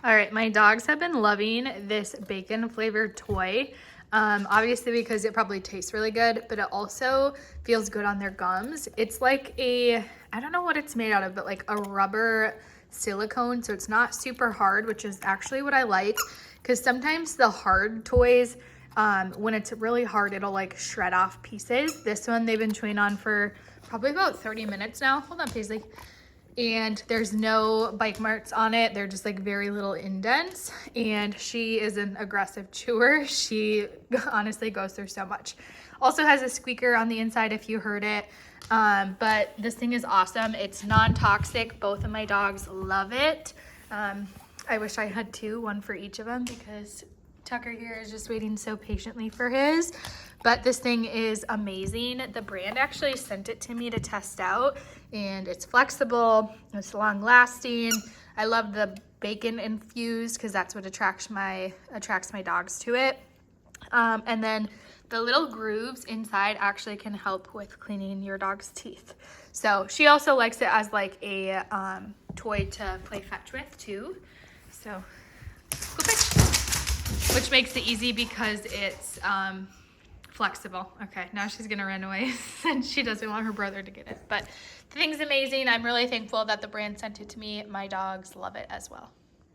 All right, my dogs have been loving this bacon flavored toy. Obviously because it probably tastes really good, but it also feels good on their gums. It's like I don't know what it's made out of, but like a rubber silicone. So it's not super hard, which is actually what I like. Because sometimes the hard toys, when it's really hard, it'll like shred off pieces. This one they've been chewing on for probably about 30 minutes now. Hold on, Paisley. And there's no bite marks on it. They're just like very little indents. And she is an aggressive chewer. She honestly goes through so much. Also has a squeaker on the inside if you heard it. But this thing is awesome. It's non-toxic. Both of my dogs love it. I wish I had two, one for each of them, because Tucker here is just waiting so patiently for his. But this thing is amazing. The brand actually sent it to me to test out, and it's flexible, it's long lasting. I love the bacon infused because that's what attracts my dogs to it. And then the little grooves inside actually can help with cleaning your dog's teeth. So she also likes it as like a toy to play fetch with too. So go fetch, which makes it easy because it's flexible. Okay, now she's gonna run away since she doesn't want her brother to get it. But the thing's amazing. I'm really thankful that the brand sent it to me. My dogs love it as well.